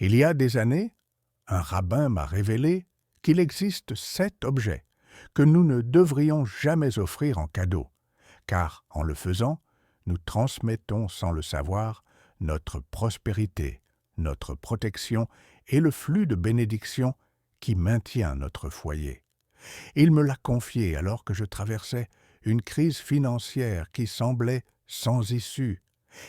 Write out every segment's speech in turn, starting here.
Il y a des années, un rabbin m'a révélé qu'il existe 7 objets que nous ne devrions jamais offrir en cadeau, car en le faisant, nous transmettons sans le savoir notre prospérité, notre protection et le flux de bénédictions qui maintient notre foyer. Il me l'a confié alors que je traversais une crise financière qui semblait sans issue,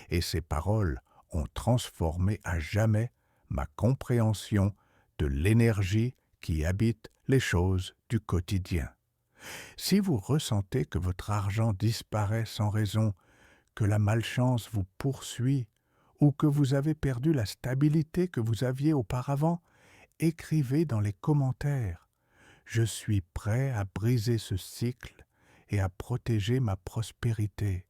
et ces paroles ont transformé à jamais ma compréhension de l'énergie qui habite les choses du quotidien. Si vous ressentez que votre argent disparaît sans raison, que la malchance vous poursuit, ou que vous avez perdu la stabilité que vous aviez auparavant, écrivez dans les commentaires. Je suis prêt à briser ce cycle et à protéger ma prospérité.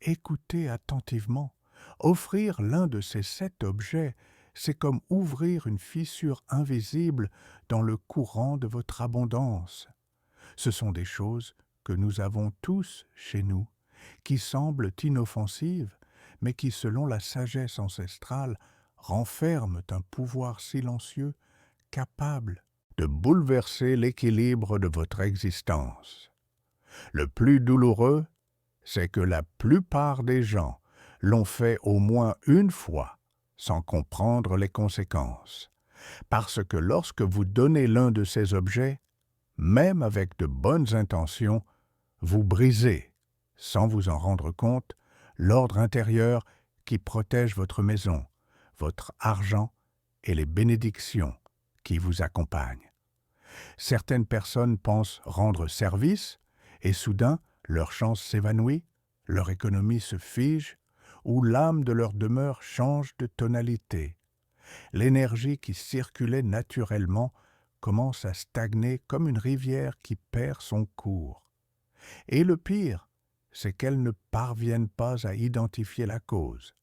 Écoutez attentivement. Offrir l'un de ces 7 objets, c'est comme ouvrir une fissure invisible dans le courant de votre abondance. Ce sont des choses que nous avons tous chez nous, qui semblent inoffensives, mais qui, selon la sagesse ancestrale, renferment un pouvoir silencieux capable de bouleverser l'équilibre de votre existence. Le plus douloureux, c'est que la plupart des gens l'ont fait au moins une fois sans comprendre les conséquences. Parce que lorsque vous donnez l'un de ces objets, même avec de bonnes intentions, vous brisez, sans vous en rendre compte, l'ordre intérieur qui protège votre maison, votre argent et les bénédictions qui vous accompagnent. Certaines personnes pensent rendre service et soudain leur chance s'évanouit, leur économie se fige ou l'âme de leur demeure change de tonalité. L'énergie qui circulait naturellement commence à stagner comme une rivière qui perd son cours. Et le pire, c'est qu'elles ne parviennent pas à identifier la cause.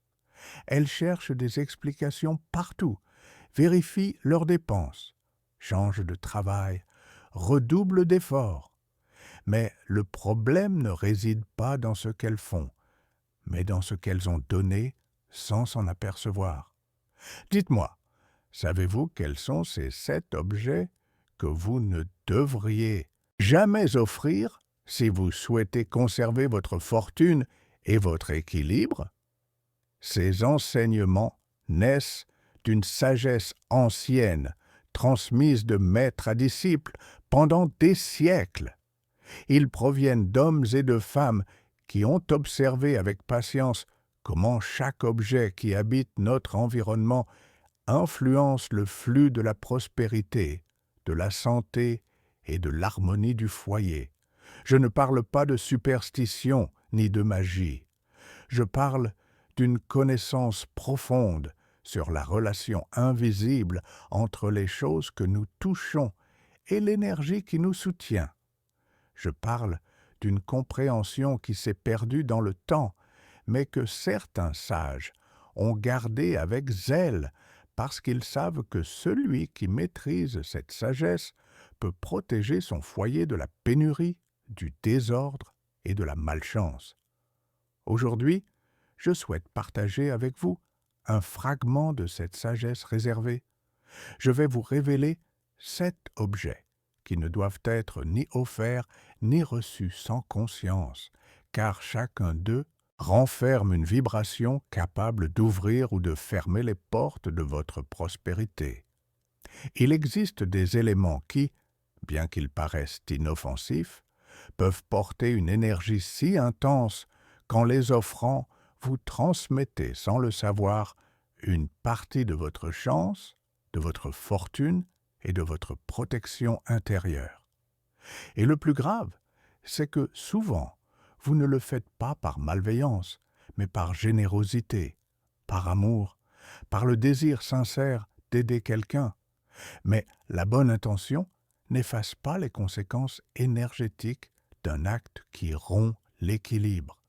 Elles cherchent des explications partout, vérifient leurs dépenses, changent de travail, redoublent d'efforts. Mais le problème ne réside pas dans ce qu'elles font, mais dans ce qu'elles ont donné sans s'en apercevoir. Dites-moi, savez-vous quels sont ces 7 objets que vous ne devriez jamais offrir si vous souhaitez conserver votre fortune et votre équilibre? Ces enseignements naissent d'une sagesse ancienne, transmise de maître à disciple pendant des siècles. Ils proviennent d'hommes et de femmes qui ont observé avec patience comment chaque objet qui habite notre environnement influence le flux de la prospérité, de la santé et de l'harmonie du foyer. Je ne parle pas de superstition ni de magie. Je parle d'une connaissance profonde sur la relation invisible entre les choses que nous touchons et l'énergie qui nous soutient. Je parle d'une compréhension qui s'est perdue dans le temps, mais que certains sages ont gardée avec zèle parce qu'ils savent que celui qui maîtrise cette sagesse peut protéger son foyer de la pénurie, du désordre et de la malchance. Aujourd'hui, je souhaite partager avec vous un fragment de cette sagesse réservée. Je vais vous révéler 7 objets qui ne doivent être ni offerts ni reçus sans conscience, car chacun d'eux renferme une vibration capable d'ouvrir ou de fermer les portes de votre prospérité. Il existe des éléments qui, bien qu'ils paraissent inoffensifs, peuvent porter une énergie si intense qu'en les offrant, vous transmettez sans le savoir une partie de votre chance, de votre fortune et de votre protection intérieure. Et le plus grave, c'est que souvent, vous ne le faites pas par malveillance, mais par générosité, par amour, par le désir sincère d'aider quelqu'un. Mais la bonne intention n'efface pas les conséquences énergétiques d'un acte qui rompt l'équilibre.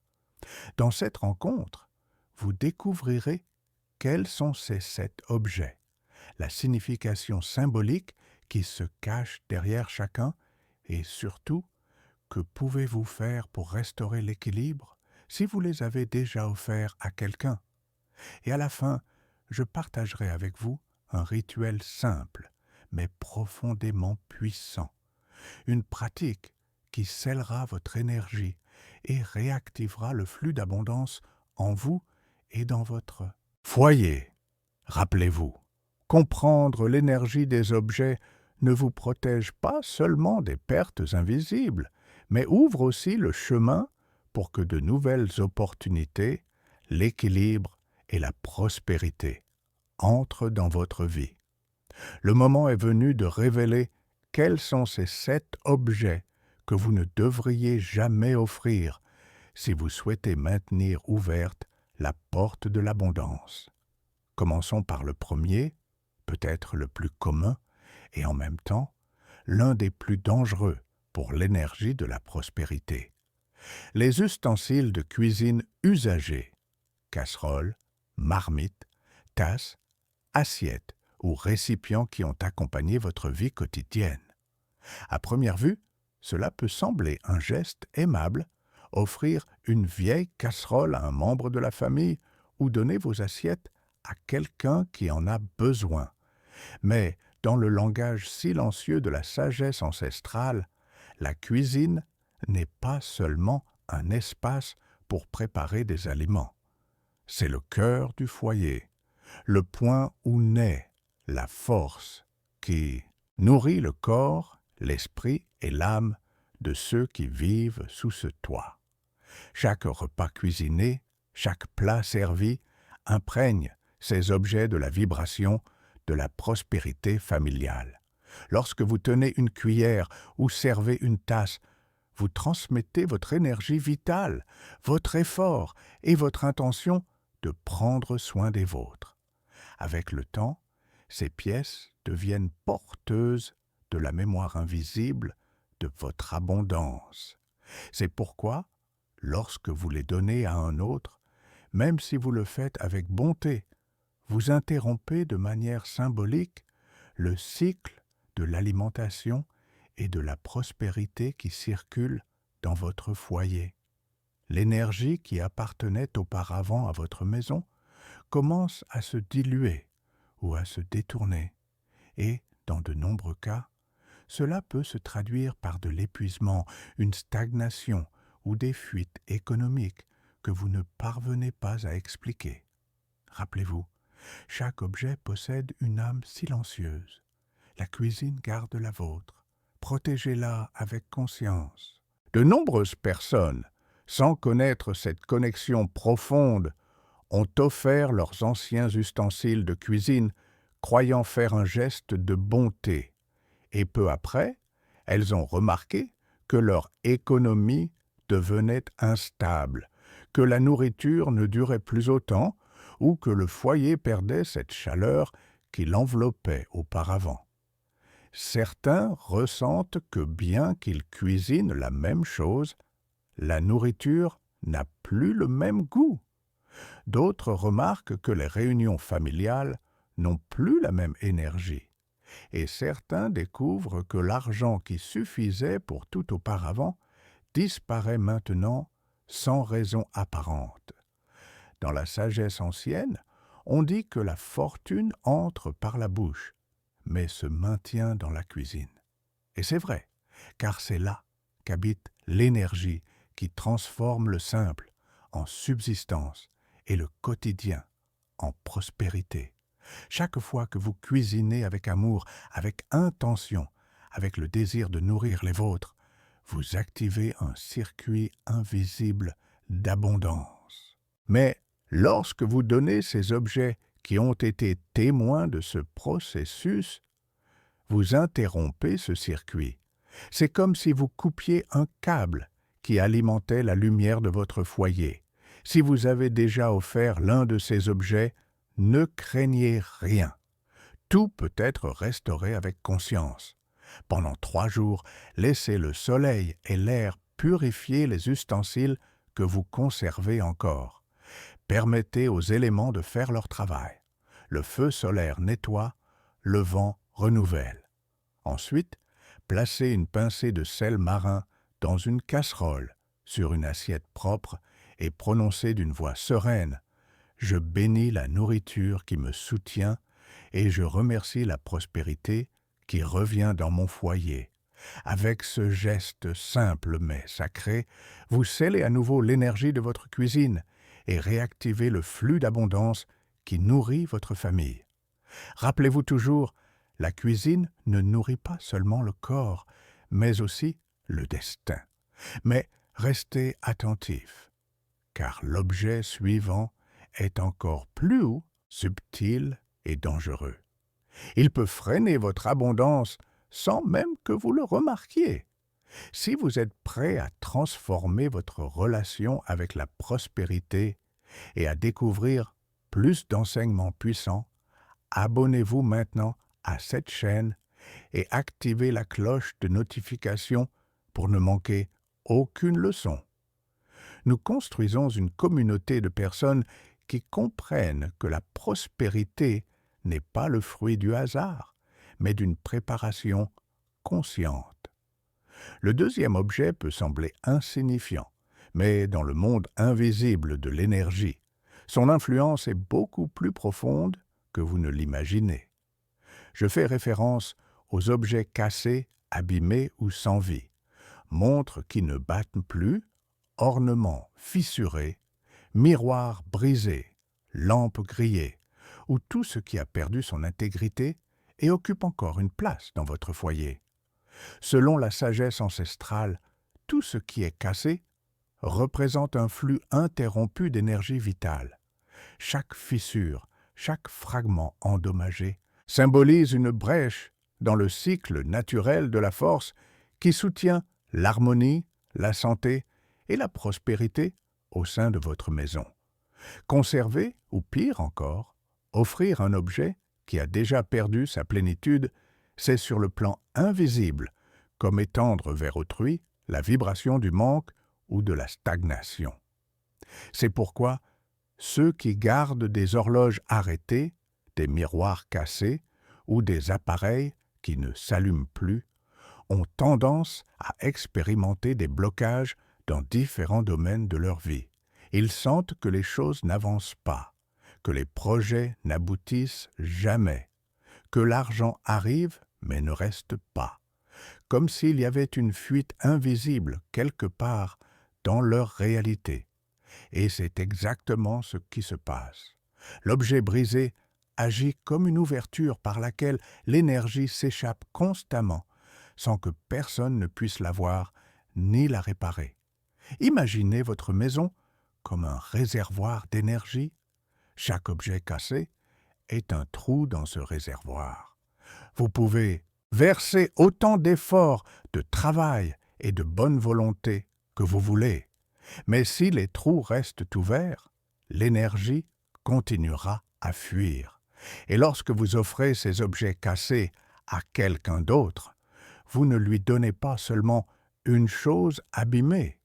Dans cette rencontre, vous découvrirez quels sont ces 7 objets, la signification symbolique qui se cache derrière chacun et surtout, que pouvez-vous faire pour restaurer l'équilibre si vous les avez déjà offerts à quelqu'un? Et à la fin, je partagerai avec vous un rituel simple, mais profondément puissant. Une pratique qui scellera votre énergie et réactivera le flux d'abondance en vous et dans votre foyer. Rappelez-vous, comprendre l'énergie des objets ne vous protège pas seulement des pertes invisibles, mais ouvre aussi le chemin pour que de nouvelles opportunités, l'équilibre et la prospérité entrent dans votre vie. Le moment est venu de révéler quels sont ces 7 objets que vous ne devriez jamais offrir si vous souhaitez maintenir ouverte la porte de l'abondance. Commençons par le premier, peut-être le plus commun, et en même temps, l'un des plus dangereux pour l'énergie de la prospérité. Les ustensiles de cuisine usagés, casseroles, marmites, tasses, assiettes ou récipients qui ont accompagné votre vie quotidienne. À première vue, cela peut sembler un geste aimable, offrir une vieille casserole à un membre de la famille ou donner vos assiettes à quelqu'un qui en a besoin. Mais dans le langage silencieux de la sagesse ancestrale, la cuisine n'est pas seulement un espace pour préparer des aliments. C'est le cœur du foyer, le point où naît la force qui nourrit le corps, l'esprit et l'âme de ceux qui vivent sous ce toit. Chaque repas cuisiné, chaque plat servi imprègne ces objets de la vibration de la prospérité familiale. Lorsque vous tenez une cuillère ou servez une tasse, vous transmettez votre énergie vitale, votre effort et votre intention de prendre soin des vôtres. Avec le temps, ces pièces deviennent porteuses de la mémoire invisible de votre abondance. C'est pourquoi, lorsque vous les donnez à un autre, même si vous le faites avec bonté, vous interrompez de manière symbolique le cycle de l'alimentation et de la prospérité qui circule dans votre foyer. L'énergie qui appartenait auparavant à votre maison commence à se diluer ou à se détourner, et, dans de nombreux cas, cela peut se traduire par de l'épuisement, une stagnation ou des fuites économiques que vous ne parvenez pas à expliquer. Rappelez-vous, chaque objet possède une âme silencieuse. La cuisine garde la vôtre. Protégez-la avec conscience. De nombreuses personnes, sans connaître cette connexion profonde, ont offert leurs anciens ustensiles de cuisine, croyant faire un geste de bonté. Et peu après, elles ont remarqué que leur économie devenait instable, que la nourriture ne durait plus autant ou que le foyer perdait cette chaleur qui l'enveloppait auparavant. Certains ressentent que bien qu'ils cuisinent la même chose, la nourriture n'a plus le même goût. D'autres remarquent que les réunions familiales n'ont plus la même énergie. Et certains découvrent que l'argent qui suffisait pour tout auparavant disparaît maintenant sans raison apparente. Dans la sagesse ancienne, on dit que la fortune entre par la bouche, mais se maintient dans la cuisine. Et c'est vrai, car c'est là qu'habite l'énergie qui transforme le simple en subsistance et le quotidien en prospérité. Chaque fois que vous cuisinez avec amour, avec intention, avec le désir de nourrir les vôtres, vous activez un circuit invisible d'abondance. Mais lorsque vous donnez ces objets qui ont été témoins de ce processus, vous interrompez ce circuit. C'est comme si vous coupiez un câble qui alimentait la lumière de votre foyer. Si vous avez déjà offert l'un de ces objets, ne craignez rien. Tout peut être restauré avec conscience. Pendant 3 jours, laissez le soleil et l'air purifier les ustensiles que vous conservez encore. Permettez aux éléments de faire leur travail. Le feu solaire nettoie, le vent renouvelle. Ensuite, placez une pincée de sel marin dans une casserole, sur une assiette propre, et prononcez d'une voix sereine: « Je bénis la nourriture qui me soutient et je remercie la prospérité qui revient dans mon foyer. Avec ce geste simple mais sacré, vous scellez à nouveau l'énergie de votre cuisine et réactivez le flux d'abondance qui nourrit votre famille. Rappelez-vous toujours, la cuisine ne nourrit pas seulement le corps, mais aussi le destin. Mais restez attentif, car l'objet suivant est encore plus subtil et dangereux. Il peut freiner votre abondance sans même que vous le remarquiez. Si vous êtes prêt à transformer votre relation avec la prospérité et à découvrir plus d'enseignements puissants, abonnez-vous maintenant à cette chaîne et activez la cloche de notification pour ne manquer aucune leçon. Nous construisons une communauté de personnes qui comprennent que la prospérité n'est pas le fruit du hasard, mais d'une préparation consciente. Le deuxième objet peut sembler insignifiant, mais dans le monde invisible de l'énergie, son influence est beaucoup plus profonde que vous ne l'imaginez. Je fais référence aux objets cassés, abîmés ou sans vie, montres qui ne battent plus, ornements fissurés, miroirs brisés, lampes grillées, ou tout ce qui a perdu son intégrité et occupe encore une place dans votre foyer. Selon la sagesse ancestrale, tout ce qui est cassé représente un flux interrompu d'énergie vitale. Chaque fissure, chaque fragment endommagé symbolise une brèche dans le cycle naturel de la force qui soutient l'harmonie, la santé et la prospérité au sein de votre maison. Conserver, ou pire encore, offrir un objet qui a déjà perdu sa plénitude, c'est sur le plan invisible, comme étendre vers autrui la vibration du manque ou de la stagnation. C'est pourquoi ceux qui gardent des horloges arrêtées, des miroirs cassés ou des appareils qui ne s'allument plus ont tendance à expérimenter des blocages dans différents domaines de leur vie. Ils sentent que les choses n'avancent pas, que les projets n'aboutissent jamais, que l'argent arrive mais ne reste pas, comme s'il y avait une fuite invisible quelque part dans leur réalité. Et c'est exactement ce qui se passe. L'objet brisé agit comme une ouverture par laquelle l'énergie s'échappe constamment, sans que personne ne puisse la voir ni la réparer. Imaginez votre maison comme un réservoir d'énergie. Chaque objet cassé est un trou dans ce réservoir. Vous pouvez verser autant d'efforts, de travail et de bonne volonté que vous voulez. Mais si les trous restent ouverts, l'énergie continuera à fuir. Et lorsque vous offrez ces objets cassés à quelqu'un d'autre, vous ne lui donnez pas seulement une chose abîmée,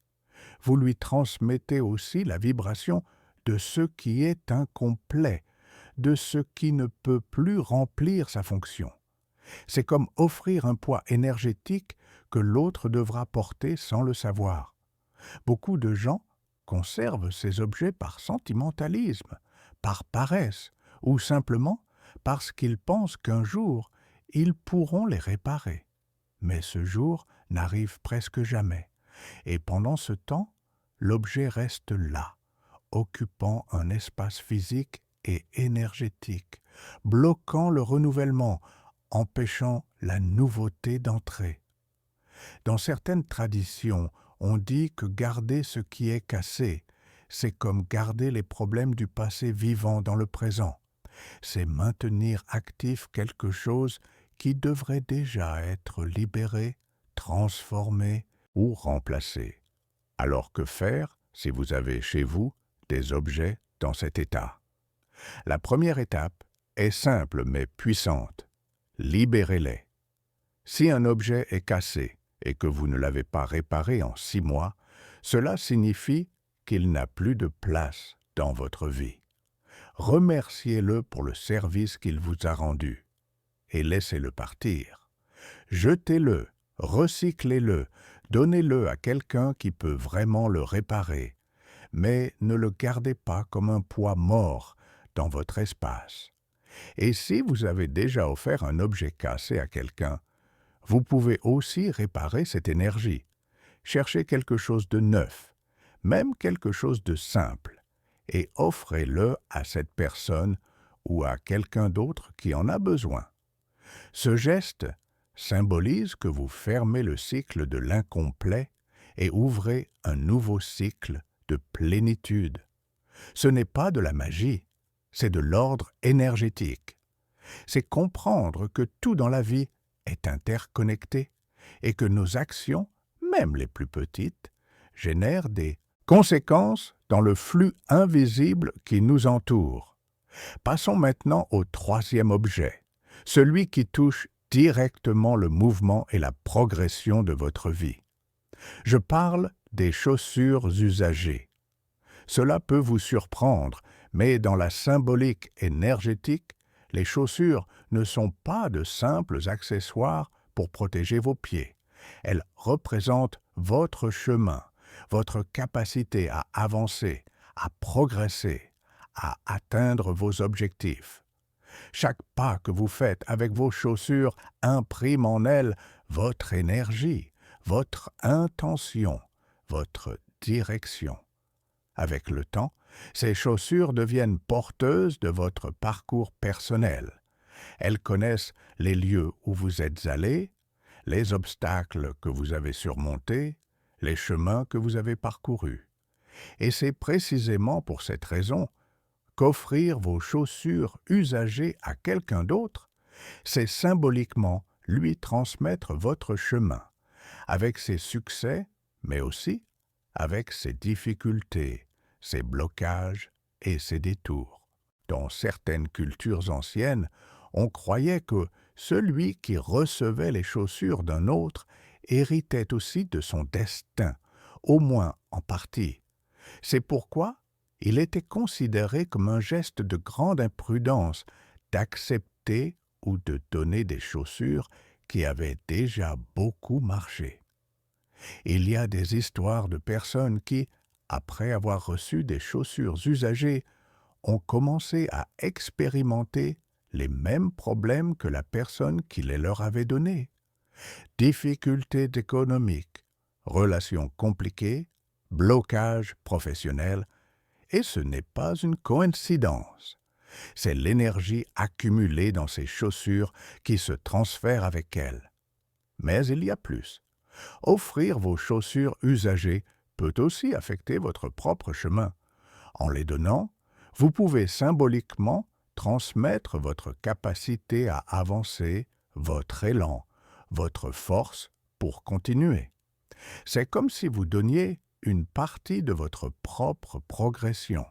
vous lui transmettez aussi la vibration de ce qui est incomplet, de ce qui ne peut plus remplir sa fonction. C'est comme offrir un poids énergétique que l'autre devra porter sans le savoir. Beaucoup de gens conservent ces objets par sentimentalisme, par paresse ou simplement parce qu'ils pensent qu'un jour, ils pourront les réparer. Mais ce jour n'arrive presque jamais, et pendant ce temps, l'objet reste là, occupant un espace physique et énergétique, bloquant le renouvellement, empêchant la nouveauté d'entrer. Dans certaines traditions, on dit que garder ce qui est cassé, c'est comme garder les problèmes du passé vivant dans le présent. C'est maintenir actif quelque chose qui devrait déjà être libéré, transformé ou remplacé. Alors que faire si vous avez chez vous des objets dans cet état? La première étape est simple mais puissante. Libérez-les. Si un objet est cassé et que vous ne l'avez pas réparé en 6 mois, cela signifie qu'il n'a plus de place dans votre vie. Remerciez-le pour le service qu'il vous a rendu et laissez-le partir. Jetez-le, recyclez-le, donnez-le à quelqu'un qui peut vraiment le réparer, mais ne le gardez pas comme un poids mort dans votre espace. Et si vous avez déjà offert un objet cassé à quelqu'un, vous pouvez aussi réparer cette énergie. Cherchez quelque chose de neuf, même quelque chose de simple, et offrez-le à cette personne ou à quelqu'un d'autre qui en a besoin. Ce geste symbolise que vous fermez le cycle de l'incomplet et ouvrez un nouveau cycle de plénitude. Ce n'est pas de la magie, c'est de l'ordre énergétique. C'est comprendre que tout dans la vie est interconnecté et que nos actions, même les plus petites, génèrent des conséquences dans le flux invisible qui nous entoure. Passons maintenant au troisième objet, celui qui touche directement le mouvement et la progression de votre vie. Je parle des chaussures usagées. Cela peut vous surprendre, mais dans la symbolique énergétique, les chaussures ne sont pas de simples accessoires pour protéger vos pieds. Elles représentent votre chemin, votre capacité à avancer, à progresser, à atteindre vos objectifs. Chaque pas que vous faites avec vos chaussures imprime en elles votre énergie, votre intention, votre direction. Avec le temps, ces chaussures deviennent porteuses de votre parcours personnel. Elles connaissent les lieux où vous êtes allés, les obstacles que vous avez surmontés, les chemins que vous avez parcourus. Et c'est précisément pour cette raison qu'offrir vos chaussures usagées à quelqu'un d'autre, c'est symboliquement lui transmettre votre chemin, avec ses succès, mais aussi avec ses difficultés, ses blocages et ses détours. Dans certaines cultures anciennes, on croyait que celui qui recevait les chaussures d'un autre héritait aussi de son destin, au moins en partie. C'est pourquoi il était considéré comme un geste de grande imprudence d'accepter ou de donner des chaussures qui avaient déjà beaucoup marché. Il y a des histoires de personnes qui, après avoir reçu des chaussures usagées, ont commencé à expérimenter les mêmes problèmes que la personne qui les leur avait données. Difficultés économiques, relations compliquées, blocages professionnels, et ce n'est pas une coïncidence. C'est l'énergie accumulée dans ces chaussures qui se transfère avec elles. Mais il y a plus. Offrir vos chaussures usagées peut aussi affecter votre propre chemin. En les donnant, vous pouvez symboliquement transmettre votre capacité à avancer, votre élan, votre force pour continuer. C'est comme si vous donniez une partie de votre propre progression.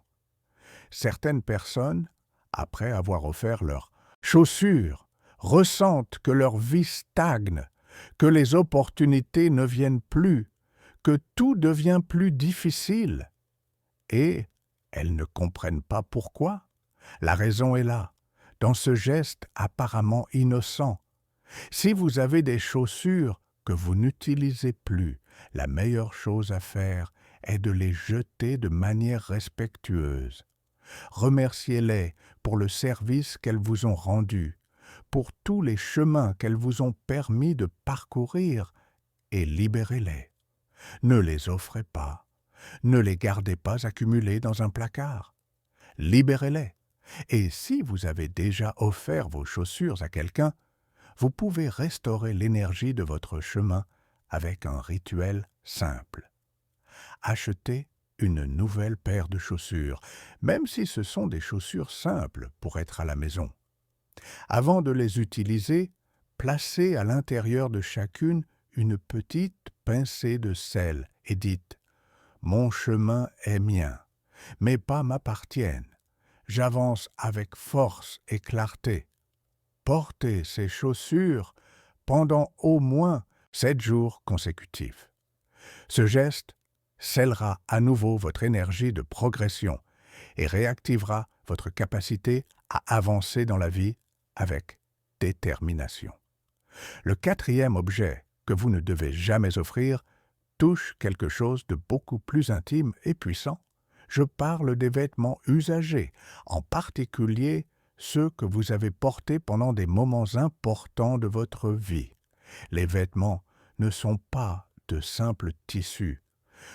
Certaines personnes, après avoir offert leurs chaussures, ressentent que leur vie stagne, que les opportunités ne viennent plus, que tout devient plus difficile. Et elles ne comprennent pas pourquoi. La raison est là, dans ce geste apparemment innocent. Si vous avez des chaussures que vous n'utilisez plus, la meilleure chose à faire est de les jeter de manière respectueuse. Remerciez-les pour le service qu'elles vous ont rendu, pour tous les chemins qu'elles vous ont permis de parcourir, et libérez-les. Ne les offrez pas, ne les gardez pas accumulés dans un placard. Libérez-les. Et si vous avez déjà offert vos chaussures à quelqu'un, vous pouvez restaurer l'énergie de votre chemin avec un rituel simple. Achetez une nouvelle paire de chaussures, même si ce sont des chaussures simples pour être à la maison. Avant de les utiliser, placez à l'intérieur de chacune une petite pincée de sel et dites « Mon chemin est mien, mes pas m'appartiennent. J'avance avec force et clarté. » Portez ces chaussures pendant au moins 7 jours consécutifs. Ce geste scellera à nouveau votre énergie de progression et réactivera votre capacité à avancer dans la vie avec détermination. Le quatrième objet que vous ne devez jamais offrir touche quelque chose de beaucoup plus intime et puissant. Je parle des vêtements usagés, en particulier ceux que vous avez portés pendant des moments importants de votre vie. Les vêtements ne sont pas de simples tissus,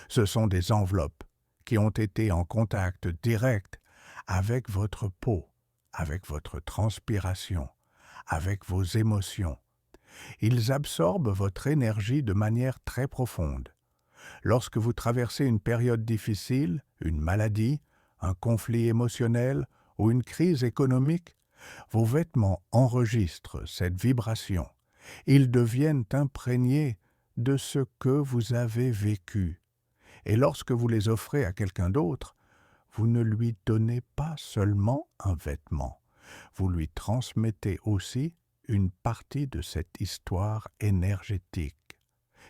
ce sont des enveloppes qui ont été en contact direct avec votre peau, avec votre transpiration, avec vos émotions. Ils absorbent votre énergie de manière très profonde. Lorsque vous traversez une période difficile, une maladie, un conflit émotionnel ou une crise économique, vos vêtements enregistrent cette vibration. Ils deviennent imprégnés de ce que vous avez vécu. Et lorsque vous les offrez à quelqu'un d'autre, vous ne lui donnez pas seulement un vêtement, vous lui transmettez aussi une partie de cette histoire énergétique.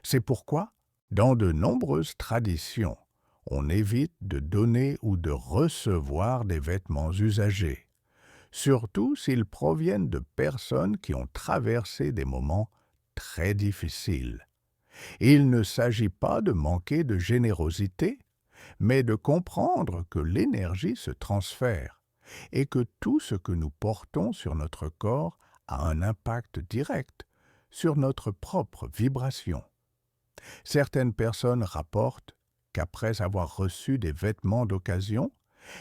C'est pourquoi, dans de nombreuses traditions, on évite de donner ou de recevoir des vêtements usagés, surtout s'ils proviennent de personnes qui ont traversé des moments très difficiles. Il ne s'agit pas de manquer de générosité, mais de comprendre que l'énergie se transfère et que tout ce que nous portons sur notre corps a un impact direct sur notre propre vibration. Certaines personnes rapportent qu'après avoir reçu des vêtements d'occasion,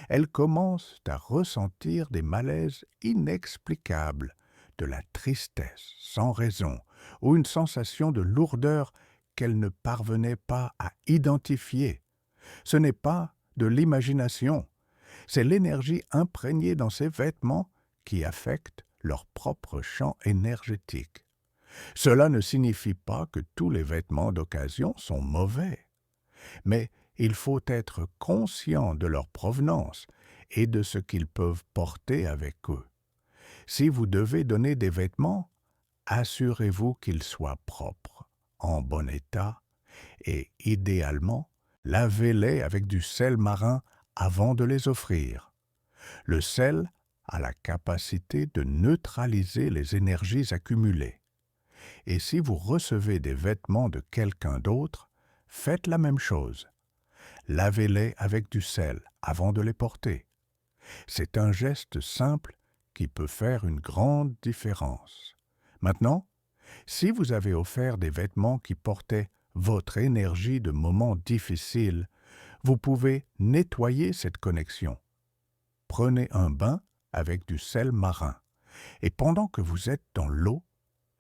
elles commencent à ressentir des malaises inexplicables, de la tristesse sans raison ou une sensation de lourdeur qu'elles ne parvenaient pas à identifier. Ce n'est pas de l'imagination, c'est l'énergie imprégnée dans ces vêtements qui affecte leur propre champ énergétique. Cela ne signifie pas que tous les vêtements d'occasion sont mauvais, mais il faut être conscient de leur provenance et de ce qu'ils peuvent porter avec eux. Si vous devez donner des vêtements, assurez-vous qu'ils soient propres, en bon état, et idéalement, lavez-les avec du sel marin avant de les offrir. Le sel a la capacité de neutraliser les énergies accumulées. Et si vous recevez des vêtements de quelqu'un d'autre, faites la même chose. Lavez-les avec du sel avant de les porter. C'est un geste simple qui peut faire une grande différence. Maintenant, si vous avez offert des vêtements qui portaient votre énergie de moments difficiles, vous pouvez nettoyer cette connexion. Prenez un bain avec du sel marin et pendant que vous êtes dans l'eau,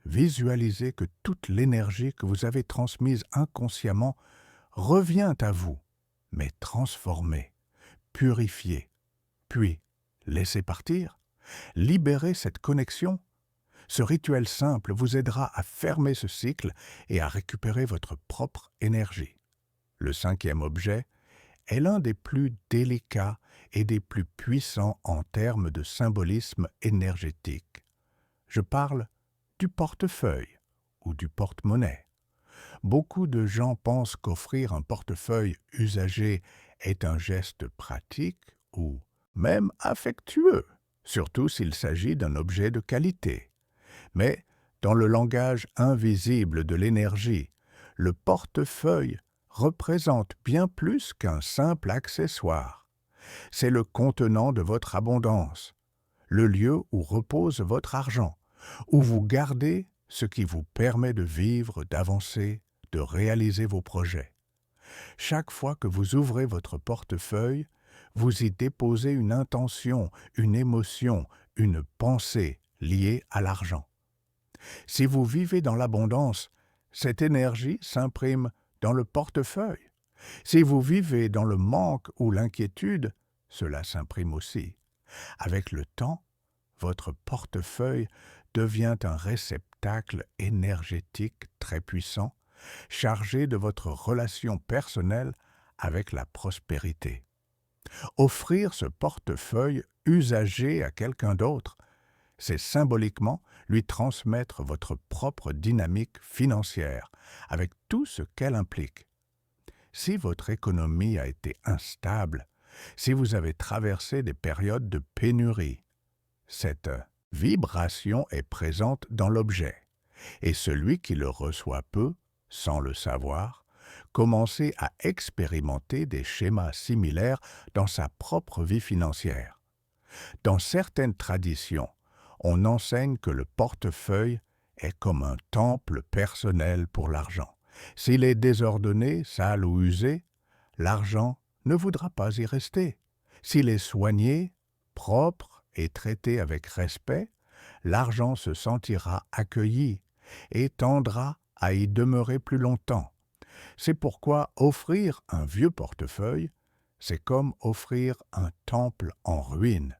visualisez que toute l'énergie que vous avez transmise inconsciemment revient à vous, mais transformée, purifiée, puis laissez partir, libérez cette connexion. Ce rituel simple vous aidera à fermer ce cycle et à récupérer votre propre énergie. Le 5e objet est l'un des plus délicats et des plus puissants en termes de symbolisme énergétique. Je parle du portefeuille ou du porte-monnaie. Beaucoup de gens pensent qu'offrir un portefeuille usagé est un geste pratique ou même affectueux, surtout s'il s'agit d'un objet de qualité. Mais dans le langage invisible de l'énergie, le portefeuille représente bien plus qu'un simple accessoire. C'est le contenant de votre abondance, le lieu où repose votre argent, où vous gardez ce qui vous permet de vivre, d'avancer, de réaliser vos projets. Chaque fois que vous ouvrez votre portefeuille, vous y déposez une intention, une émotion, une pensée liée à l'argent. Si vous vivez dans l'abondance, cette énergie s'imprime dans le portefeuille. Si vous vivez dans le manque ou l'inquiétude, cela s'imprime aussi. Avec le temps, votre portefeuille devient un réceptacle énergétique très puissant, chargé de votre relation personnelle avec la prospérité. Offrir ce portefeuille usagé à quelqu'un d'autre, c'est symboliquement lui transmettre votre propre dynamique financière, avec tout ce qu'elle implique. Si votre économie a été instable, si vous avez traversé des périodes de pénurie, cette vibration est présente dans l'objet, et celui qui le reçoit peut, sans le savoir, commencer à expérimenter des schémas similaires dans sa propre vie financière. Dans certaines traditions, on enseigne que le portefeuille est comme un temple personnel pour l'argent. S'il est désordonné, sale ou usé, l'argent ne voudra pas y rester. S'il est soigné, propre et traité avec respect, l'argent se sentira accueilli et tendra à y demeurer plus longtemps. C'est pourquoi offrir un vieux portefeuille, c'est comme offrir un temple en ruine.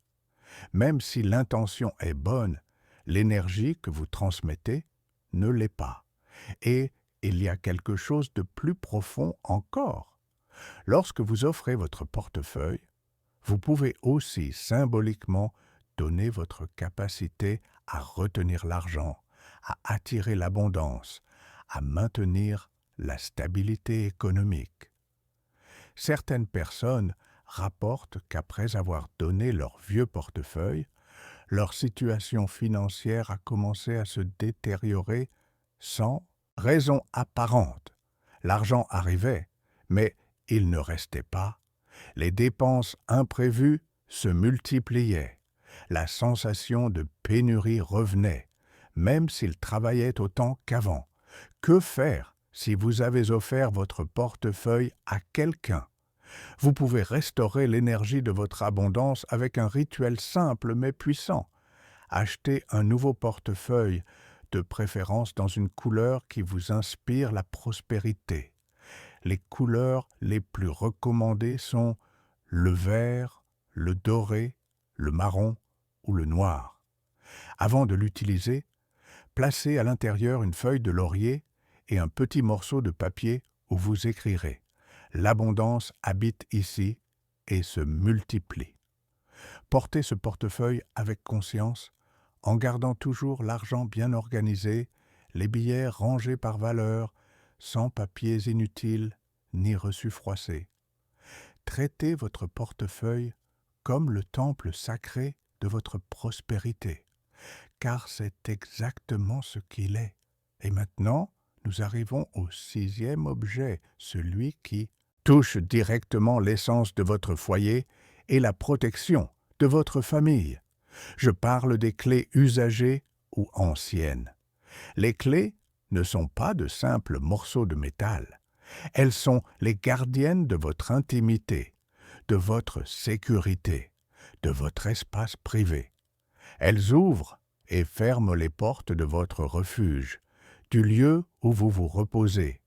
Même si l'intention est bonne, l'énergie que vous transmettez ne l'est pas. Et il y a quelque chose de plus profond encore. Lorsque vous offrez votre portefeuille, vous pouvez aussi symboliquement donner votre capacité à retenir l'argent, à attirer l'abondance, à maintenir la stabilité économique. Certaines personnes rapportent qu'après avoir donné leur vieux portefeuille, leur situation financière a commencé à se détériorer sans raison apparente. L'argent arrivait, mais il ne restait pas. Les dépenses imprévues se multipliaient. La sensation de pénurie revenait, même s'ils travaillaient autant qu'avant. Que faire si vous avez offert votre portefeuille à quelqu'un? Vous pouvez restaurer l'énergie de votre abondance avec un rituel simple mais puissant. Achetez un nouveau portefeuille, de préférence dans une couleur qui vous inspire la prospérité. Les couleurs les plus recommandées sont le vert, le doré, le marron ou le noir. Avant de l'utiliser, placez à l'intérieur une feuille de laurier et un petit morceau de papier où vous écrirez « L'abondance habite ici et se multiplie ». Portez ce portefeuille avec conscience, en gardant toujours l'argent bien organisé, les billets rangés par valeur, sans papiers inutiles ni reçus froissés. Traitez votre portefeuille comme le temple sacré de votre prospérité, car c'est exactement ce qu'il est. Et maintenant, nous arrivons au 6e objet, celui qui touche directement l'essence de votre foyer et la protection de votre famille. Je parle des clés usagées ou anciennes. Les clés ne sont pas de simples morceaux de métal. Elles sont les gardiennes de votre intimité, de votre sécurité, de votre espace privé. Elles ouvrent et ferment les portes de votre refuge, du lieu où vous vous reposez,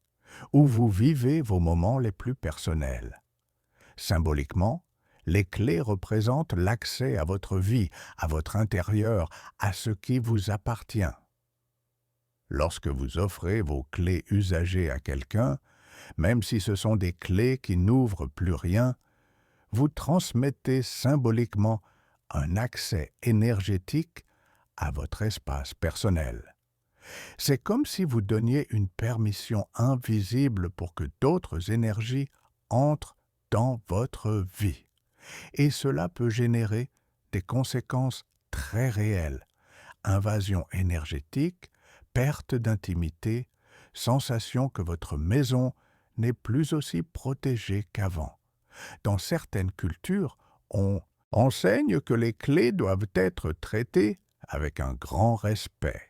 où vous vivez vos moments les plus personnels. Symboliquement, les clés représentent l'accès à votre vie, à votre intérieur, à ce qui vous appartient. Lorsque vous offrez vos clés usagées à quelqu'un, même si ce sont des clés qui n'ouvrent plus rien, vous transmettez symboliquement un accès énergétique à votre espace personnel. C'est comme si vous donniez une permission invisible pour que d'autres énergies entrent dans votre vie. Et cela peut générer des conséquences très réelles. Invasion énergétique, perte d'intimité, sensation que votre maison n'est plus aussi protégée qu'avant. Dans certaines cultures, on enseigne que les clés doivent être traitées avec un grand respect.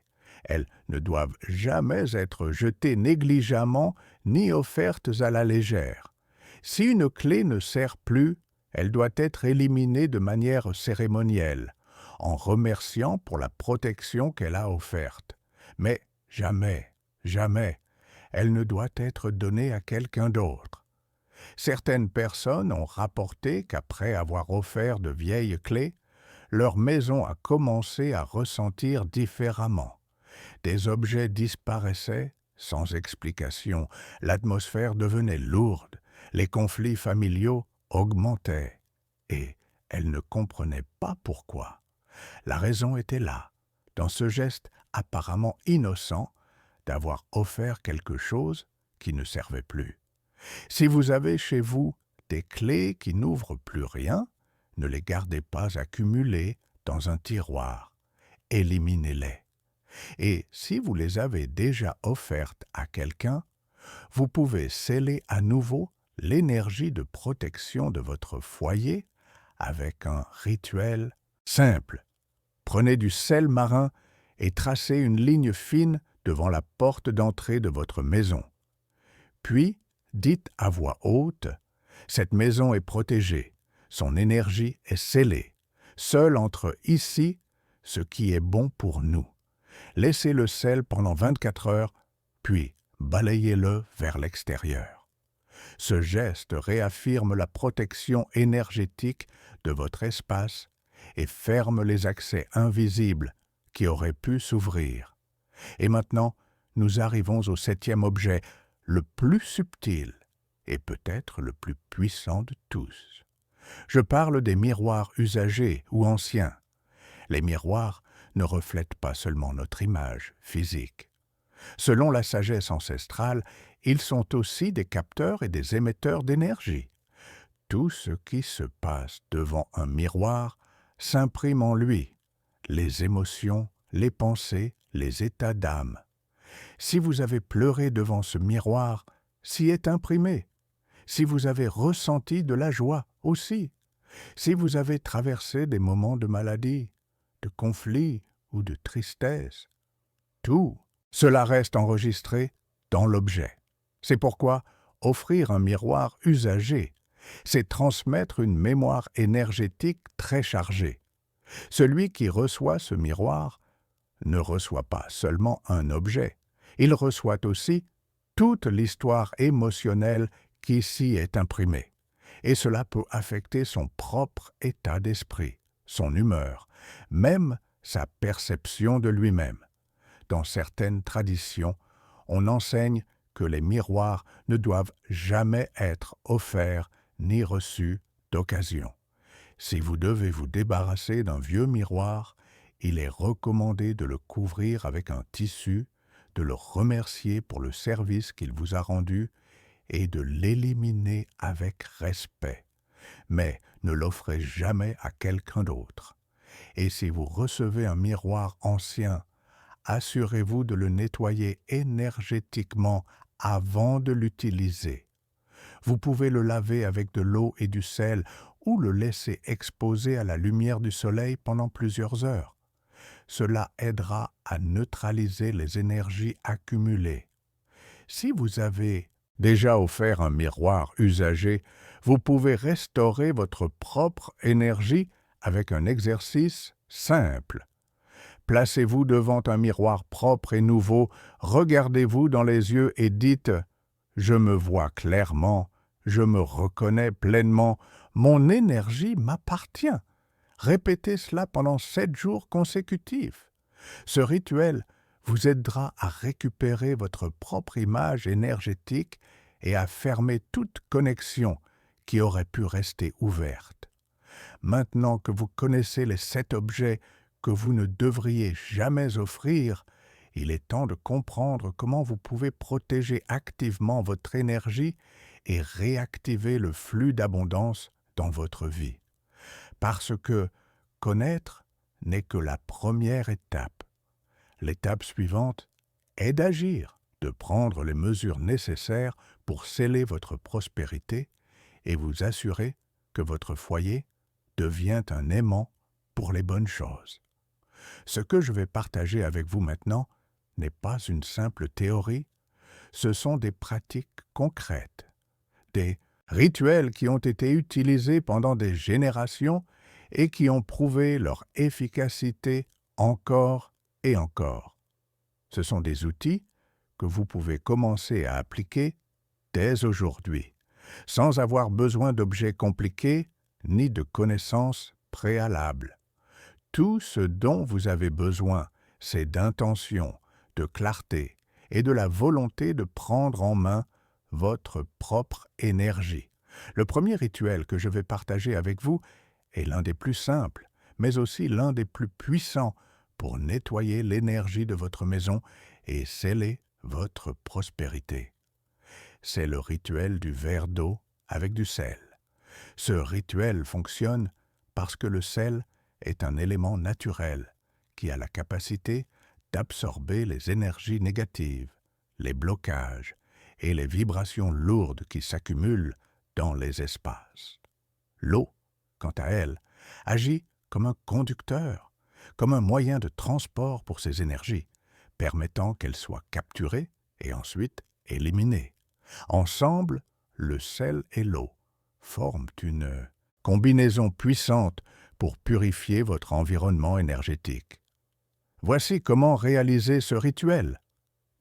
Elles ne doivent jamais être jetées négligemment ni offertes à la légère. Si une clé ne sert plus, elle doit être éliminée de manière cérémonielle, en remerciant pour la protection qu'elle a offerte. Mais jamais, jamais, elle ne doit être donnée à quelqu'un d'autre. Certaines personnes ont rapporté qu'après avoir offert de vieilles clés, leur maison a commencé à ressentir différemment. Des objets disparaissaient sans explication, l'atmosphère devenait lourde, les conflits familiaux augmentaient, et elles ne comprenaient pas pourquoi. La raison était là, dans ce geste apparemment innocent d'avoir offert quelque chose qui ne servait plus. Si vous avez chez vous des clés qui n'ouvrent plus rien, ne les gardez pas accumulées dans un tiroir. Éliminez-les. Et si vous les avez déjà offertes à quelqu'un, vous pouvez sceller à nouveau l'énergie de protection de votre foyer avec un rituel Simple. Prenez du sel marin et tracez une ligne fine devant la porte d'entrée de votre maison. Puis, dites à voix haute, « Cette maison est protégée, son énergie est scellée. Seul entre ici ce qui est bon pour nous. Laissez le sel pendant 24 heures, puis balayez-le vers l'extérieur. » Ce geste réaffirme la protection énergétique de votre espace et ferme les accès invisibles qui auraient pu s'ouvrir. Et maintenant, nous arrivons au 7e objet, le plus subtil et peut-être le plus puissant de tous. Je parle des miroirs usagés ou anciens. Les miroirs ne reflètent pas seulement notre image physique. Selon la sagesse ancestrale, ils sont aussi des capteurs et des émetteurs d'énergie. Tout ce qui se passe devant un miroir s'imprime en lui, les émotions, les pensées, les états d'âme. Si vous avez pleuré devant ce miroir, s'y est imprimé. Si vous avez ressenti de la joie aussi. Si vous avez traversé des moments de maladie, de conflit ou de tristesse, tout cela reste enregistré dans l'objet. C'est pourquoi offrir un miroir usagé, c'est transmettre une mémoire énergétique très chargée. Celui qui reçoit ce miroir ne reçoit pas seulement un objet, il reçoit aussi toute l'histoire émotionnelle qui s'y est imprimée. Et cela peut affecter son propre état d'esprit, son humeur, même sa perception de lui-même. Dans certaines traditions, on enseigne que les miroirs ne doivent jamais être offerts ni reçus d'occasion. Si vous devez vous débarrasser d'un vieux miroir, il est recommandé de le couvrir avec un tissu, de le remercier pour le service qu'il vous a rendu et de l'éliminer avec respect. Mais ne l'offrez jamais à quelqu'un d'autre. Et si vous recevez un miroir ancien, assurez-vous de le nettoyer énergétiquement avant de l'utiliser. Vous pouvez le laver avec de l'eau et du sel ou le laisser exposé à la lumière du soleil pendant plusieurs heures. Cela aidera à neutraliser les énergies accumulées. Si vous avez déjà offert un miroir usagé, vous pouvez restaurer votre propre énergie avec un exercice simple. Placez-vous devant un miroir propre et nouveau, regardez-vous dans les yeux et dites « Je me vois clairement, je me reconnais pleinement, mon énergie m'appartient ». Répétez cela pendant 7 jours consécutifs. Ce rituel vous aidera à récupérer votre propre image énergétique et à fermer toute connexion qui aurait pu rester ouverte. Maintenant que vous connaissez les 7 objets que vous ne devriez jamais offrir, il est temps de comprendre comment vous pouvez protéger activement votre énergie et réactiver le flux d'abondance dans votre vie. Parce que connaître n'est que la première étape. L'étape suivante est d'agir, de prendre les mesures nécessaires pour sceller votre prospérité et vous assurer que votre foyer devient un aimant pour les bonnes choses. Ce que je vais partager avec vous maintenant n'est pas une simple théorie, ce sont des pratiques concrètes, des rituels qui ont été utilisés pendant des générations et qui ont prouvé leur efficacité encore et encore. Ce sont des outils que vous pouvez commencer à appliquer dès aujourd'hui, sans avoir besoin d'objets compliqués ni de connaissances préalables. Tout ce dont vous avez besoin, c'est d'intention, de clarté et de la volonté de prendre en main votre propre énergie. Le premier rituel que je vais partager avec vous est l'un des plus simples, mais aussi l'un des plus puissants pour nettoyer l'énergie de votre maison et sceller votre prospérité. C'est le rituel du verre d'eau avec du sel. Ce rituel fonctionne parce que le sel est un élément naturel qui a la capacité d'absorber les énergies négatives, les blocages et les vibrations lourdes qui s'accumulent dans les espaces. L'eau, quant à elle, agit comme un conducteur, comme un moyen de transport pour ces énergies, permettant qu'elles soient capturées et ensuite éliminées. Ensemble, le sel et l'eau forment une combinaison puissante pour purifier votre environnement énergétique. Voici comment réaliser ce rituel.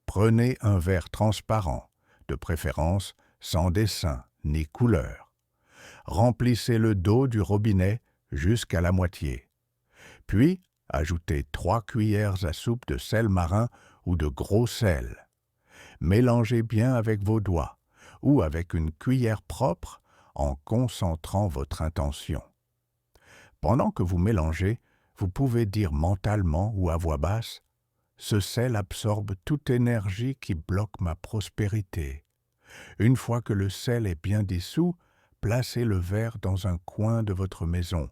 Prenez un verre transparent, de préférence sans dessin ni couleur. Remplissez-le d'eau du robinet jusqu'à la moitié. Puis, ajoutez 3 cuillères à soupe de sel marin ou de gros sel. Mélangez bien avec vos doigts ou avec une cuillère propre en concentrant votre intention. Pendant que vous mélangez, vous pouvez dire mentalement ou à voix basse « Ce sel absorbe toute énergie qui bloque ma prospérité. » Une fois que le sel est bien dissous, placez le verre dans un coin de votre maison,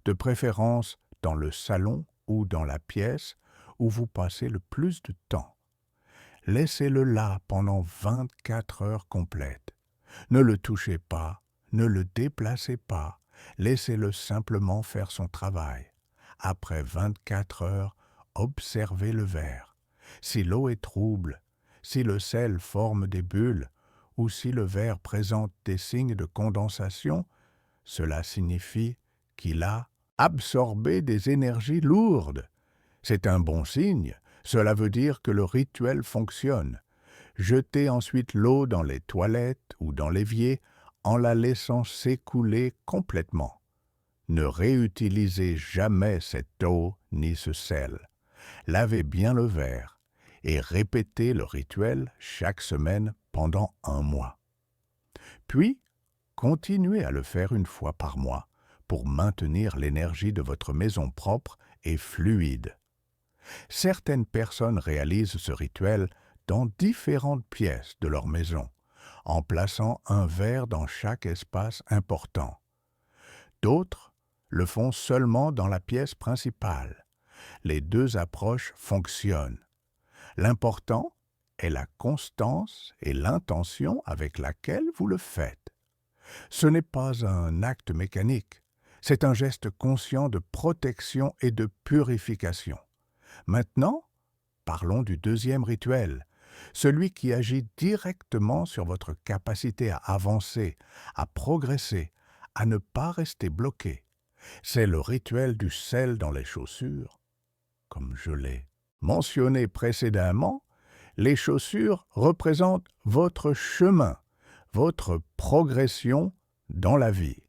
de préférence dans le salon ou dans la pièce où vous passez le plus de temps. Laissez-le là pendant 24 heures complètes. Ne le touchez pas, ne le déplacez pas, laissez-le simplement faire son travail. Après 24 heures, observez le verre. Si l'eau est trouble, si le sel forme des bulles, ou si le verre présente des signes de condensation, cela signifie qu'il a absorbé des énergies lourdes. C'est un bon signe, cela veut dire que le rituel fonctionne. Jetez ensuite l'eau dans les toilettes ou dans l'évier en la laissant s'écouler complètement. Ne réutilisez jamais cette eau ni ce sel. Lavez bien le verre et répétez le rituel chaque semaine pendant 1 mois. Puis, continuez à le faire 1 fois par mois pour maintenir l'énergie de votre maison propre et fluide. Certaines personnes réalisent ce rituel dans différentes pièces de leur maison, en plaçant un verre dans chaque espace important. D'autres le font seulement dans la pièce principale. Les 2 approches fonctionnent. L'important est la constance et l'intention avec laquelle vous le faites. Ce n'est pas un acte mécanique, c'est un geste conscient de protection et de purification. Maintenant, parlons du deuxième rituel, celui qui agit directement sur votre capacité à avancer, à progresser, à ne pas rester bloqué. C'est le rituel du sel dans les chaussures. Comme je l'ai mentionné précédemment, les chaussures représentent votre chemin, votre progression dans la vie.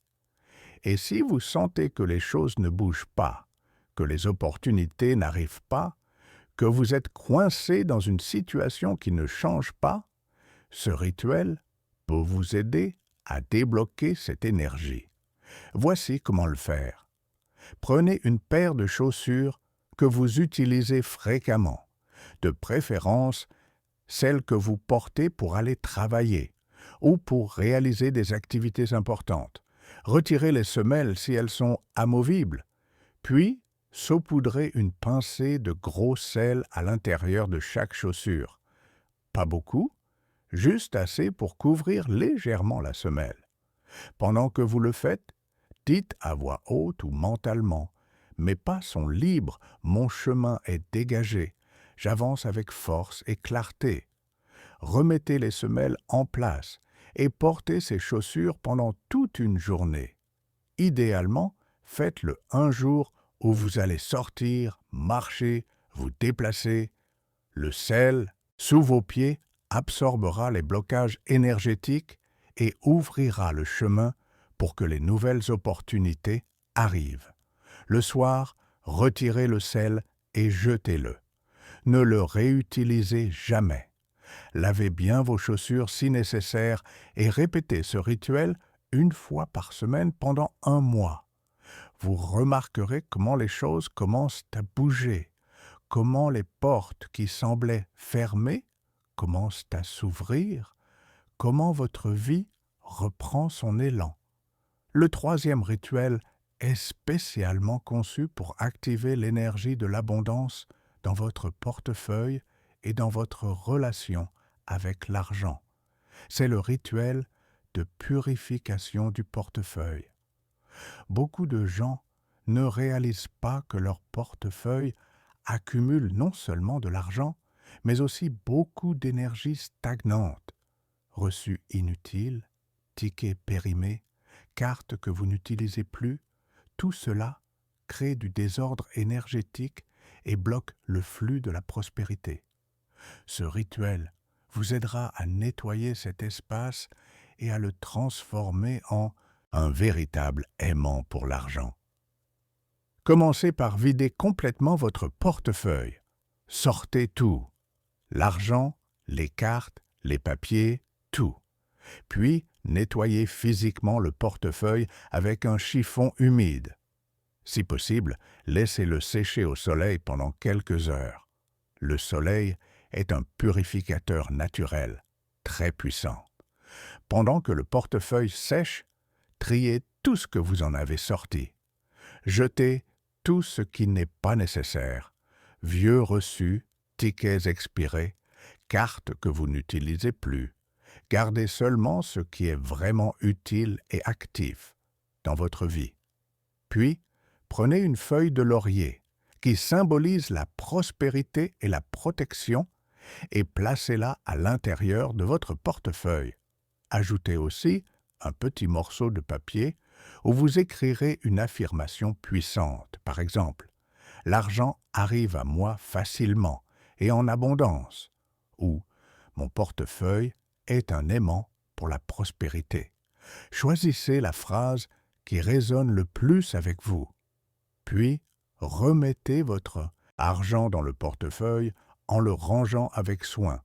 Et si vous sentez que les choses ne bougent pas, que les opportunités n'arrivent pas, que vous êtes coincé dans une situation qui ne change pas, ce rituel peut vous aider à débloquer cette énergie. Voici comment le faire. Prenez une paire de chaussures que vous utilisez fréquemment, de préférence celles que vous portez pour aller travailler ou pour réaliser des activités importantes. Retirez les semelles si elles sont amovibles, puis saupoudrez une pincée de gros sel à l'intérieur de chaque chaussure. Pas beaucoup, juste assez pour couvrir légèrement la semelle. Pendant que vous le faites, dites à voix haute ou mentalement « Mes pas sont libres, mon chemin est dégagé, j'avance avec force et clarté ». Remettez les semelles en place et portez ces chaussures pendant toute une journée. Idéalement, faites-le un jour où vous allez sortir, marcher, vous déplacer. Le sel, sous vos pieds, absorbera les blocages énergétiques et ouvrira le chemin pour que les nouvelles opportunités arrivent. Le soir, retirez le sel et jetez-le. Ne le réutilisez jamais. Lavez bien vos chaussures si nécessaire et répétez ce rituel 1 fois par semaine pendant 1 mois. Vous remarquerez comment les choses commencent à bouger, comment les portes qui semblaient fermées commencent à s'ouvrir, comment votre vie reprend son élan. Le 3e rituel est spécialement conçu pour activer l'énergie de l'abondance dans votre portefeuille et dans votre relation avec l'argent. C'est le rituel de purification du portefeuille. Beaucoup de gens ne réalisent pas que leur portefeuille accumule non seulement de l'argent, mais aussi beaucoup d'énergie stagnante, reçus inutiles, tickets périmés, cartes que vous n'utilisez plus. Tout cela crée du désordre énergétique et bloque le flux de la prospérité. Ce rituel vous aidera à nettoyer cet espace et à le transformer en un véritable aimant pour l'argent. Commencez par vider complètement votre portefeuille. Sortez tout. L'argent, les cartes, les papiers, tout. Puis, nettoyez physiquement le portefeuille avec un chiffon humide. Si possible, laissez-le sécher au soleil pendant quelques heures. Le soleil est un purificateur naturel, très puissant. Pendant que le portefeuille sèche, triez tout ce que vous en avez sorti. Jetez tout ce qui n'est pas nécessaire. Vieux reçus, tickets expirés, cartes que vous n'utilisez plus. Gardez seulement ce qui est vraiment utile et actif dans votre vie. Puis, prenez une feuille de laurier qui symbolise la prospérité et la protection et placez-la à l'intérieur de votre portefeuille. Ajoutez aussi un petit morceau de papier où vous écrirez une affirmation puissante. Par exemple, « L'argent arrive à moi facilement et en abondance » ou « Mon portefeuille est un aimant pour la prospérité ». Choisissez la phrase qui résonne le plus avec vous. Puis, remettez votre argent dans le portefeuille en le rangeant avec soin.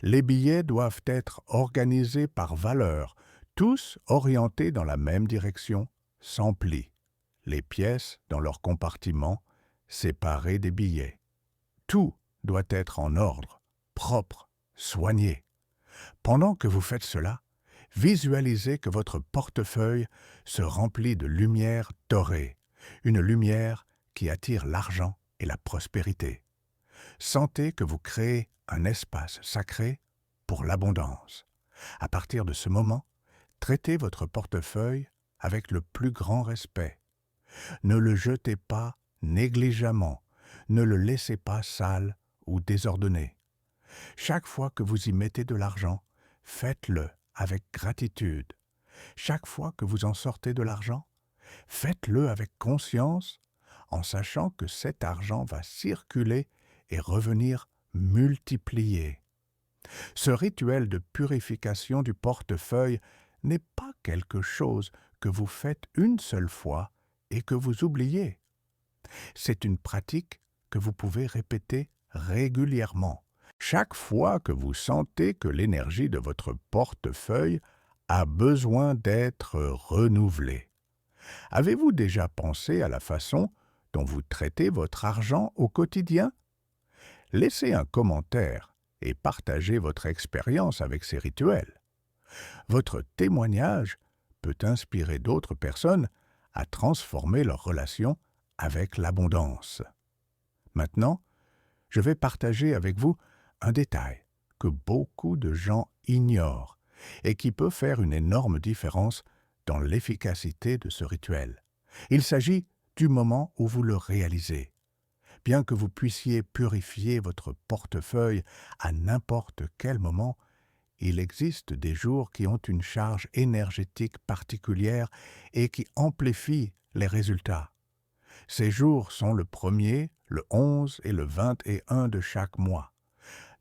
Les billets doivent être organisés par valeur, tous orientés dans la même direction, sans plis. Les pièces dans leur compartiment, séparées des billets. Tout doit être en ordre, propre, soigné. Pendant que vous faites cela, visualisez que votre portefeuille se remplit de lumière dorée, une lumière qui attire l'argent et la prospérité. Sentez que vous créez un espace sacré pour l'abondance. À partir de ce moment, traitez votre portefeuille avec le plus grand respect. Ne le jetez pas négligemment, ne le laissez pas sale ou désordonné. Chaque fois que vous y mettez de l'argent, faites-le avec gratitude. Chaque fois que vous en sortez de l'argent, faites-le avec conscience, en sachant que cet argent va circuler et revenir multiplié. Ce rituel de purification du portefeuille n'est pas quelque chose que vous faites une seule fois et que vous oubliez. C'est une pratique que vous pouvez répéter régulièrement, chaque fois que vous sentez que l'énergie de votre portefeuille a besoin d'être renouvelée. Avez-vous déjà pensé à la façon dont vous traitez votre argent au quotidien? Laissez un commentaire et partagez votre expérience avec ces rituels. Votre témoignage peut inspirer d'autres personnes à transformer leur relation avec l'abondance. Maintenant, je vais partager avec vous un détail que beaucoup de gens ignorent et qui peut faire une énorme différence dans l'efficacité de ce rituel. Il s'agit du moment où vous le réalisez. Bien que vous puissiez purifier votre portefeuille à n'importe quel moment, il existe des jours qui ont une charge énergétique particulière et qui amplifient les résultats. Ces jours sont le 1er, le 11 et le 21 de chaque mois.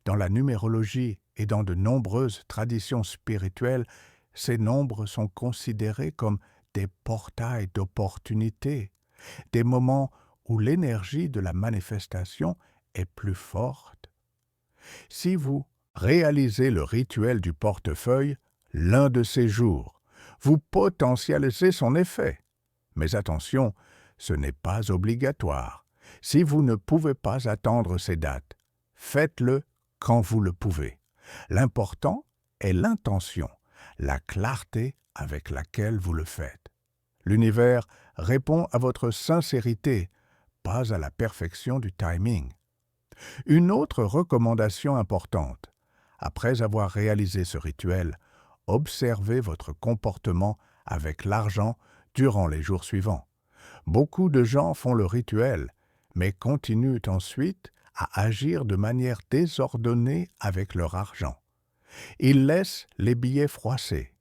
Dans la numérologie et dans de nombreuses traditions spirituelles, ces nombres sont considérés comme des portails d'opportunités, des moments où l'énergie de la manifestation est plus forte. Si vous réalisez le rituel du portefeuille l'un de ces jours, vous potentialisez son effet. Mais attention, ce n'est pas obligatoire. Si vous ne pouvez pas attendre ces dates, faites-le quand vous le pouvez. L'important est l'intention, la clarté avec laquelle vous le faites. L'univers répond à votre sincérité, pas à la perfection du timing. Une autre recommandation importante. Après avoir réalisé ce rituel, observez votre comportement avec l'argent durant les jours suivants. Beaucoup de gens font le rituel, mais continuent ensuite à agir de manière désordonnée avec leur argent. Ils laissent les billets froissés.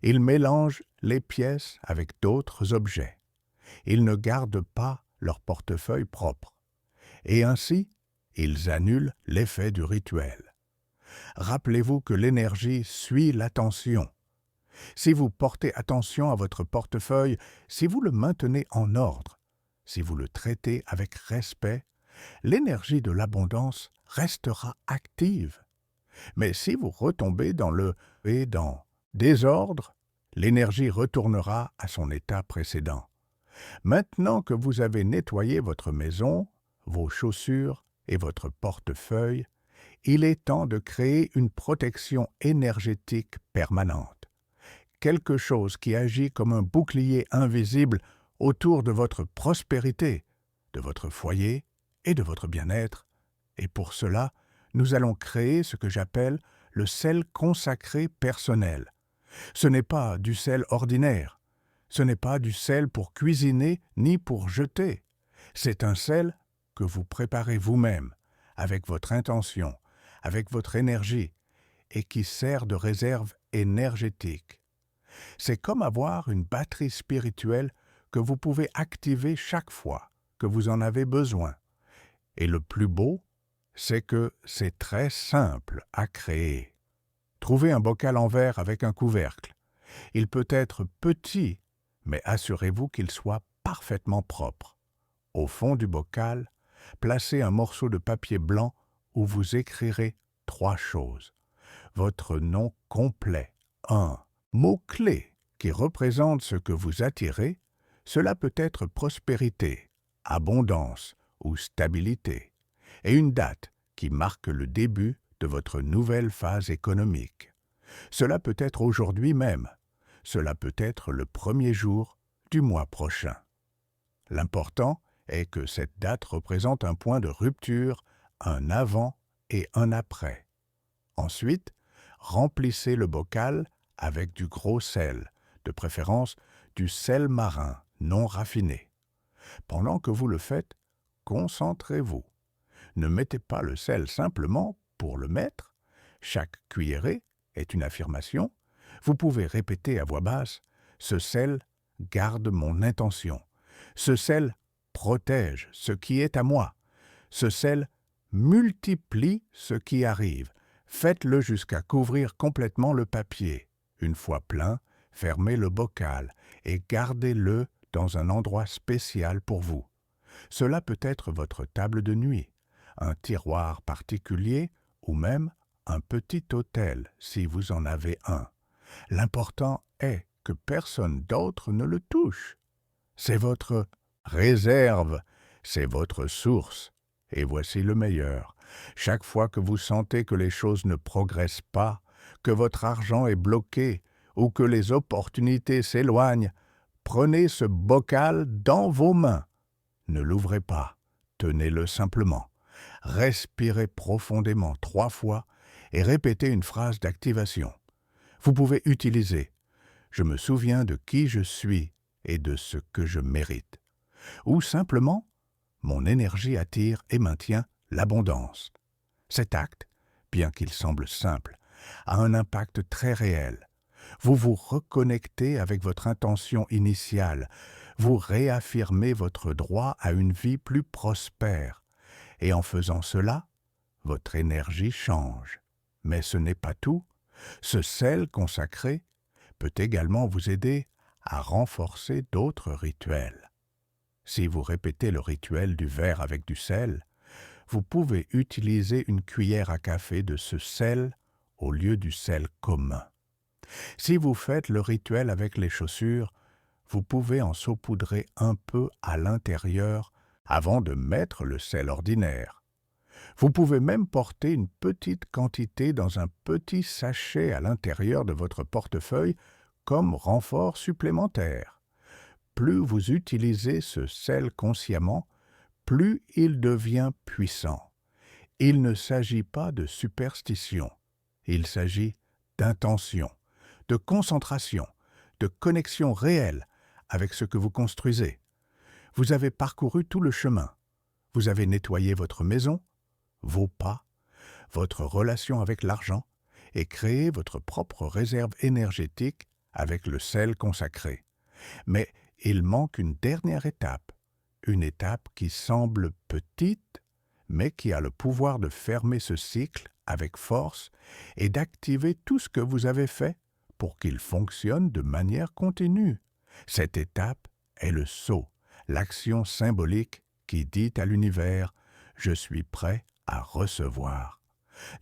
Ils mélangent les pièces avec d'autres objets. Ils ne gardent pas leur portefeuille propre. Et ainsi, ils annulent l'effet du rituel. Rappelez-vous que l'énergie suit l'attention. Si vous portez attention à votre portefeuille, si vous le maintenez en ordre, si vous le traitez avec respect, l'énergie de l'abondance restera active. Mais si vous retombez dans le et dans désordre, l'énergie retournera à son état précédent. Maintenant que vous avez nettoyé votre maison, vos chaussures et votre portefeuille, il est temps de créer une protection énergétique permanente. Quelque chose qui agit comme un bouclier invisible autour de votre prospérité, de votre foyer et de votre bien-être. Et pour cela, nous allons créer ce que j'appelle le sel consacré personnel. Ce n'est pas du sel ordinaire. Ce n'est pas du sel pour cuisiner ni pour jeter. C'est un sel que vous préparez vous-même, avec votre intention, avec votre énergie, et qui sert de réserve énergétique. C'est comme avoir une batterie spirituelle que vous pouvez activer chaque fois que vous en avez besoin. Et le plus beau, c'est que c'est très simple à créer. Trouvez un bocal en verre avec un couvercle. Il peut être petit, mais assurez-vous qu'il soit parfaitement propre. Au fond du bocal, placez un morceau de papier blanc où vous écrirez 3 choses. Votre nom complet, un mot-clé qui représente ce que vous attirez, cela peut être prospérité, abondance ou stabilité, et une date qui marque le début de votre nouvelle phase économique. Cela peut être aujourd'hui même, cela peut être le premier jour du mois prochain. L'important est que cette date représente un point de rupture, un avant et un après. Ensuite, remplissez le bocal avec du gros sel, de préférence du sel marin non raffiné. Pendant que vous le faites, concentrez-vous. Ne mettez pas le sel simplement pour le mettre. Chaque cuillerée est une affirmation. Vous pouvez répéter à voix basse « Ce sel garde mon intention. Ce sel protège ce qui est à moi. Ce sel multiplie ce qui arrive. Faites-le jusqu'à couvrir complètement le papier. Une fois plein, fermez le bocal et gardez-le dans un endroit spécial pour vous. Cela peut être votre table de nuit, un tiroir particulier ou même un petit autel si vous en avez un. L'important est que personne d'autre ne le touche. C'est votre réserve, c'est votre source. Et voici le meilleur. Chaque fois que vous sentez que les choses ne progressent pas, que votre argent est bloqué ou que les opportunités s'éloignent, prenez ce bocal dans vos mains. Ne l'ouvrez pas, tenez-le simplement. Respirez profondément 3 fois et répétez une phrase d'activation. Vous pouvez utiliser « Je me souviens de qui je suis et de ce que je mérite » ou simplement « Mon énergie attire et maintient l'abondance ». Cet acte, bien qu'il semble simple, a un impact très réel. Vous vous reconnectez avec votre intention initiale, vous réaffirmez votre droit à une vie plus prospère. Et en faisant cela, votre énergie change. Mais ce n'est pas tout. Ce sel consacré peut également vous aider à renforcer d'autres rituels. Si vous répétez le rituel du verre avec du sel, vous pouvez utiliser une cuillère à café de ce sel au lieu du sel commun. Si vous faites le rituel avec les chaussures, vous pouvez en saupoudrer un peu à l'intérieur avant de mettre le sel ordinaire. Vous pouvez même porter une petite quantité dans un petit sachet à l'intérieur de votre portefeuille comme renfort supplémentaire. Plus vous utilisez ce sel consciemment, plus il devient puissant. Il ne s'agit pas de superstition, il s'agit d'intention, de concentration, de connexion réelle avec ce que vous construisez. Vous avez parcouru tout le chemin. Vous avez nettoyé votre maison, vos pas, votre relation avec l'argent et créé votre propre réserve énergétique avec le sel consacré. Mais il manque une dernière étape, une étape qui semble petite, mais qui a le pouvoir de fermer ce cycle avec force et d'activer tout ce que vous avez fait pour qu'il fonctionne de manière continue. Cette étape est le sceau, l'action symbolique qui dit à l'univers « Je suis prêt à recevoir ».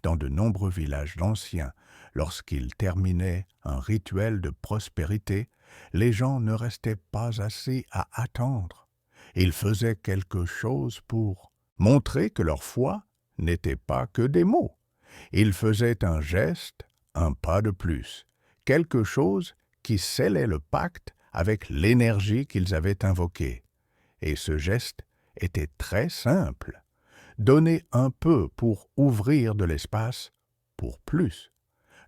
Dans de nombreux villages d'anciens, lorsqu'ils terminaient un rituel de prospérité, les gens ne restaient pas assez à attendre. Ils faisaient quelque chose pour montrer que leur foi n'était pas que des mots. Ils faisaient un geste, un pas de plus, quelque chose qui scellait le pacte avec l'énergie qu'ils avaient invoquée. Et ce geste était très simple. Donner un peu pour ouvrir de l'espace pour plus.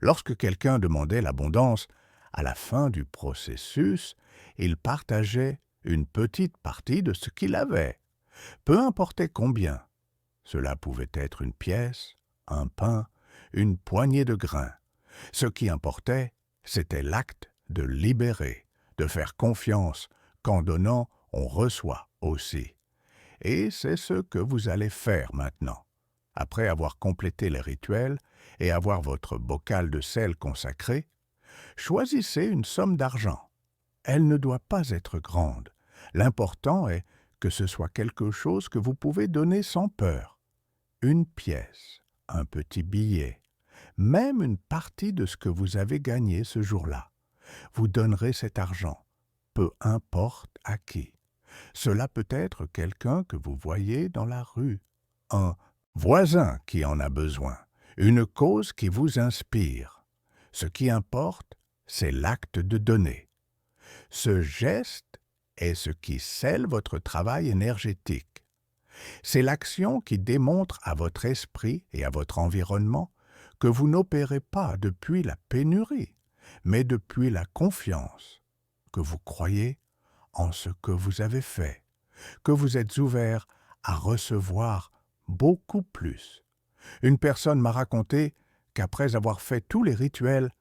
Lorsque quelqu'un demandait l'abondance, à la fin du processus, il partageait une petite partie de ce qu'il avait. Peu importait combien. Cela pouvait être une pièce, un pain, une poignée de grains. Ce qui importait, c'était l'acte de libérer, de faire confiance qu'en donnant, on reçoit aussi. Et c'est ce que vous allez faire maintenant. Après avoir complété les rituels et avoir votre bocal de sel consacré, choisissez une somme d'argent. Elle ne doit pas être grande. L'important est que ce soit quelque chose que vous pouvez donner sans peur. Une pièce, un petit billet, même une partie de ce que vous avez gagné ce jour-là. Vous donnerez cet argent, peu importe à qui. Cela peut être quelqu'un que vous voyez dans la rue, un voisin qui en a besoin, une cause qui vous inspire. Ce qui importe, c'est l'acte de donner. Ce geste est ce qui scelle votre travail énergétique. C'est l'action qui démontre à votre esprit et à votre environnement que vous n'opérez pas depuis la pénurie, mais depuis la confiance, que vous croyez en ce que vous avez fait, que vous êtes ouvert à recevoir beaucoup plus. Une personne m'a raconté qu'après avoir fait tous les rituels,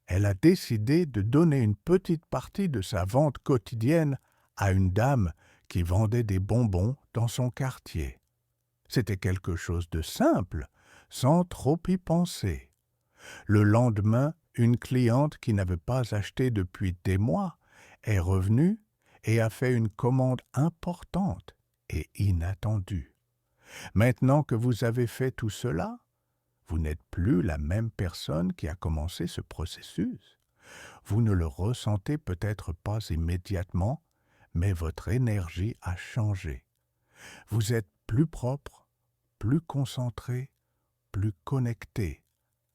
elle a décidé de donner une petite partie de sa vente quotidienne à une dame qui vendait des bonbons dans son quartier. C'était quelque chose de simple, sans trop y penser. Le lendemain, une cliente qui n'avait pas acheté depuis des mois est revenue et a fait une commande importante et inattendue. Maintenant que vous avez fait tout cela, vous n'êtes plus la même personne qui a commencé ce processus. Vous ne le ressentez peut-être pas immédiatement, mais votre énergie a changé. Vous êtes plus propre, plus concentré, plus connecté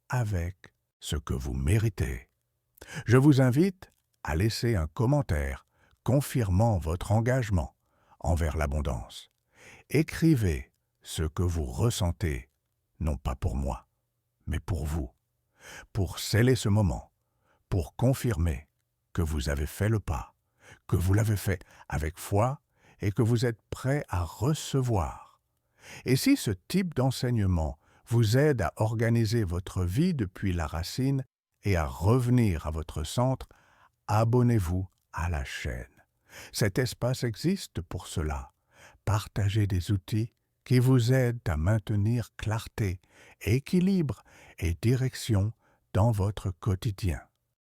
avec ce que vous méritez. Je vous invite à laisser un commentaire confirmant votre engagement envers l'abondance. Écrivez ce que vous ressentez, non pas pour moi, mais pour vous, pour sceller ce moment, pour confirmer que vous avez fait le pas, que vous l'avez fait avec foi et que vous êtes prêt à recevoir. Et si ce type d'enseignement vous aide à organiser votre vie depuis la racine et à revenir à votre centre, abonnez-vous à la chaîne. Cet espace existe pour cela. Partagez des outils qui vous aident à maintenir clarté, équilibre et direction dans votre quotidien.